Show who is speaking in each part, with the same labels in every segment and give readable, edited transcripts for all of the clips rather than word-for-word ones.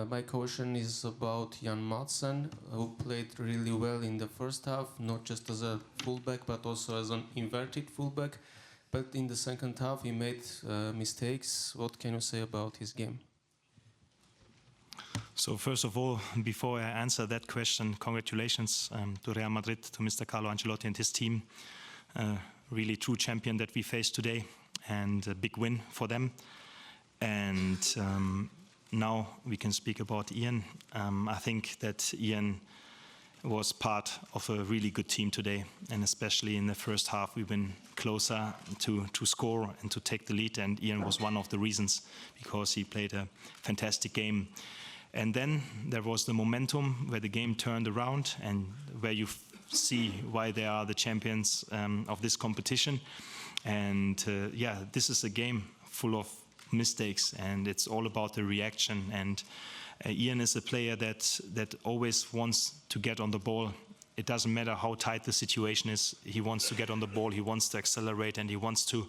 Speaker 1: My question is about Jan Maatsen, who played really well in the first half, not just as a fullback, but also as an inverted fullback. But in the second half, he made mistakes. What can you say about his game?
Speaker 2: So first of all, before I answer that question, congratulations to Real Madrid, to Mr. Carlo Ancelotti and his team. Really true champion that we faced today, and a big win for them. And now we can speak about Ian. I think that Ian was part of a really good team today, and especially in the first half we've been closer to score and to take the lead, and Ian was one of the reasons, because he played a fantastic game. And then there was the momentum where the game turned around, and where you see why they are the champions of this competition. And yeah, this is a game full of mistakes, and it's all about the reaction. And Ian is a player that always wants to get on the ball. It doesn't matter how tight the situation is. He wants to get on the ball, he wants to accelerate, and he wants to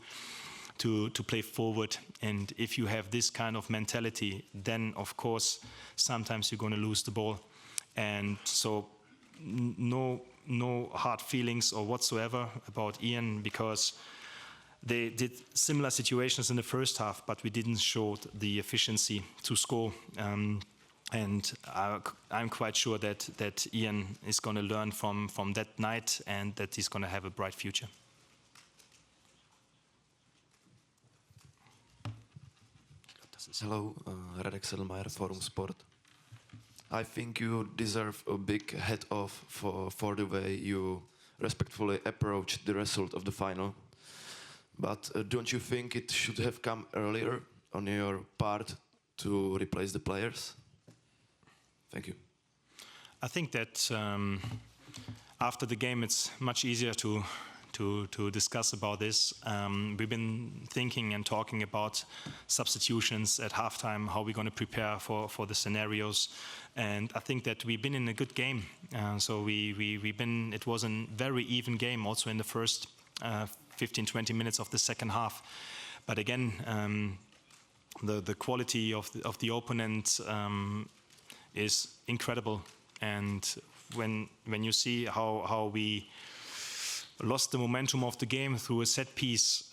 Speaker 2: play forward. And if you have this kind of mentality, then of course sometimes you're going to lose the ball. And so no hard feelings or whatsoever about Ian, because they did similar situations in the first half, but we didn't show the efficiency to score. And I'm quite sure that Ian is going to learn from that night, and that he's going to have a bright future.
Speaker 3: Hello, Radek Sedlmajer, Forum Sport. I think you deserve a big hat off for the way you respectfully approached the result of the final. But don't you think it should have come earlier on your part to replace the players? Thank you.
Speaker 2: I think that after the game it's much easier to discuss about this. We've been thinking and talking about substitutions at halftime, how we're going to prepare for the scenarios. And I think that we've been in a good game. So it was a very even game also in the first 15-20 minutes of the second half. But again, the quality of the opponent is incredible. And when you see how we lost the momentum of the game through a set piece,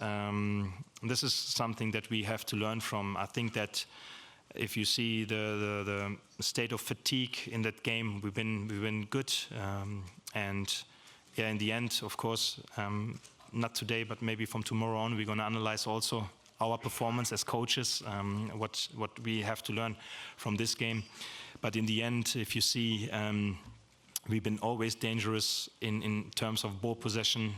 Speaker 2: this is something that we have to learn from. I think that if you see the state of fatigue in that game, we've been good. And yeah, in the end, of course, not today, but maybe from tomorrow on, we're going to analyze also our performance as coaches, what we have to learn from this game. But in the end, if you see, we've been always dangerous in terms of ball possession.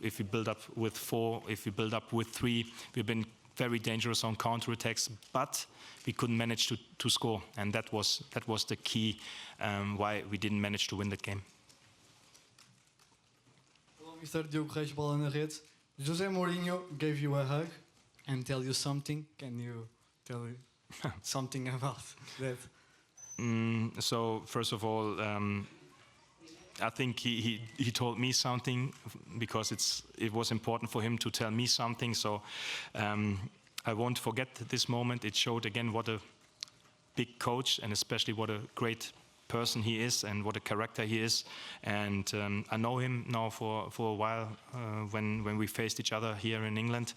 Speaker 2: If we build up with 4, if we build up with 3, we've been very dangerous on counterattacks, but we couldn't manage to score, and that was the key why we didn't manage to win that game.
Speaker 4: Hello, Mr. Diogo Reis, ball in the red. Jose Mourinho gave you a hug and tell you something. Can you tell something about that?
Speaker 2: So first of all, I think he told me something, because it was important for him to tell me something. So I won't forget this moment. It showed again what a big coach, and especially what a great person he is, and what a character he is. And I know him now for a while, when we faced each other here in England,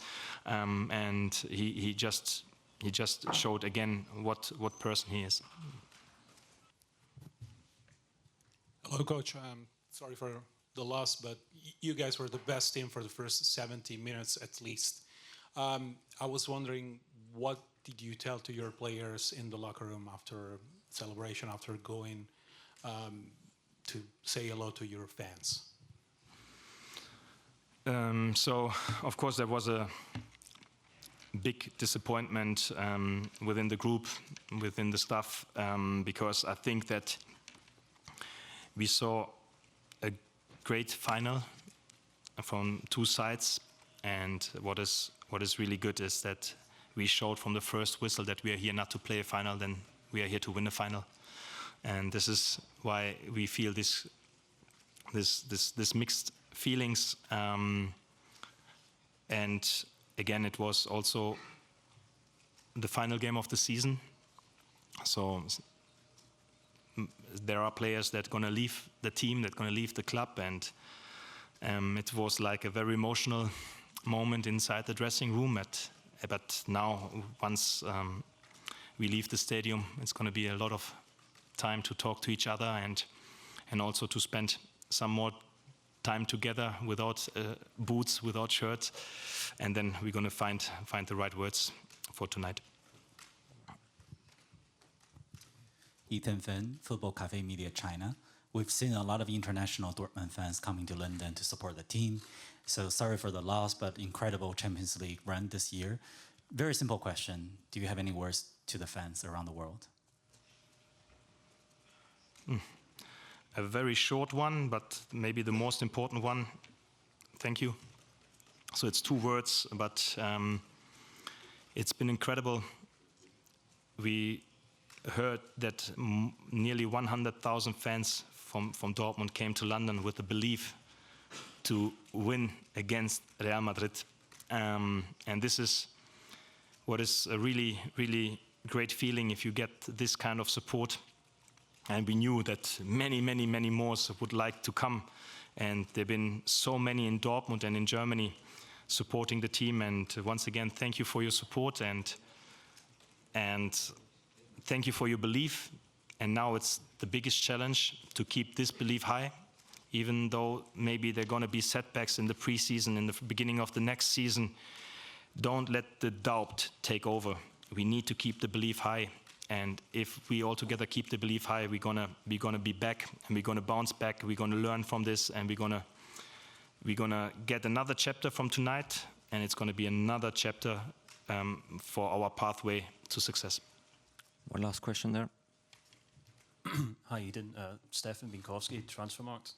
Speaker 2: and he just showed again what person he is.
Speaker 5: Hello, Coach. Sorry for the loss, but you guys were the best team for the first 70 minutes at least. I was wondering, what did you tell to your players in the locker room after celebration, after going to say hello to your fans?
Speaker 2: So, of course, there was a big disappointment within the group, within the staff, because I think that we saw a great final from two sides, and what is really good is that we showed from the first whistle that we are here not to play a final, then we are here to win a final, and this is why we feel this mixed feelings. And again, it was also the final game of the season, So there are players that are going to leave the team, that are going to leave the club, and it was like a very emotional moment inside the dressing room. But now, once we leave the stadium, it's going to be a lot of time to talk to each other and also to spend some more time together without boots, without shirts, and then we're going to find the right words for tonight.
Speaker 6: Ethan Finn, Football Cafe Media China. We've seen a lot of international Dortmund fans coming to London to support the team. So sorry for the loss, but incredible Champions League run this year. Very simple question. Do you have any words to the fans around the world?
Speaker 2: A very short one, but maybe the most important one. Thank you. So it's 2 words, but it's been incredible. We heard that nearly 100,000 fans from Dortmund came to London with the belief to win against Real Madrid. And this is what is a really, really great feeling if you get this kind of support. And we knew that many, many, many more would like to come. And there have been so many in Dortmund and in Germany supporting the team. And once again, thank you for your support and thank you for your belief. And now it's the biggest challenge to keep this belief high, even though maybe there are going to be setbacks in the preseason, in the beginning of the next season. Don't let the doubt take over. We need to keep the belief high. And if we all together keep the belief high, we're gonna be back, and we're gonna bounce back. We're gonna learn from this, and we're gonna get another chapter from tonight, and it's gonna be another chapter for our pathway to success.
Speaker 7: One last question there.
Speaker 8: Hi, Edin. Stefan Binkowski, Transfermarkt.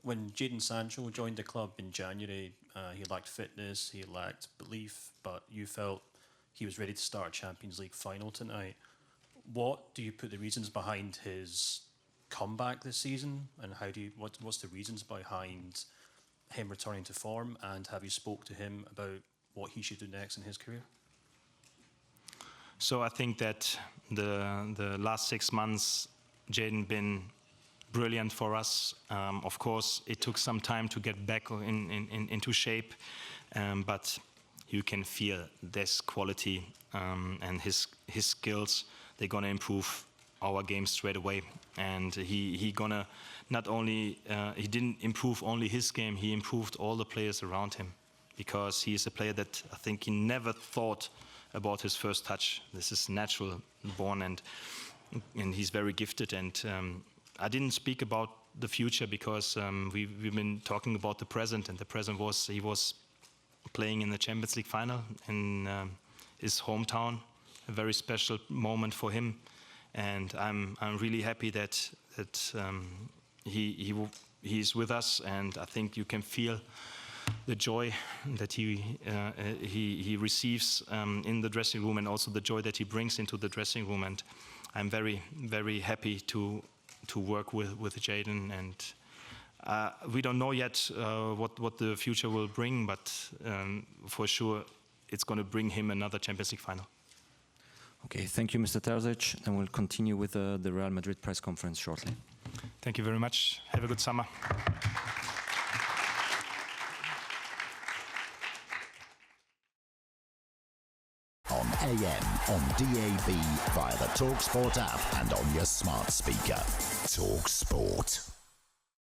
Speaker 8: When Jadon Sancho joined the club in January, he lacked fitness, he lacked belief, but you felt he was ready to start a Champions League final tonight. What do you put the reasons behind his comeback this season, and what's the reasons behind him returning to form, and have you spoke to him about what he should do next in his career?
Speaker 2: So I think that the last 6 months, Jadon been brilliant for us. Of course, it took some time to get back into shape, but you can feel this quality and his skills. They're gonna improve our game straight away, and he gonna not only he didn't improve only his game, he improved all the players around him, because he is a player that I think he never thought about his first touch. This is natural born, and he's very gifted. And I didn't speak about the future because we've been talking about the present, and the present was he was playing in the Champions League final in his hometown, a very special moment for him, and I'm really happy that he's with us, and I think you can feel the joy that he receives in the dressing room, and also the joy that he brings into the dressing room. And I'm very, very happy to work with Jadon, and we don't know yet what the future will bring, but for sure it's going to bring him another Champions League final.
Speaker 7: Okay, thank you, Mr. Terzić. And we'll continue with the Real Madrid press conference shortly.
Speaker 2: Thank you very much. Have a good summer.
Speaker 9: On AM, on DAB, via the talkSPORT app and on your smart speaker. talkSPORT.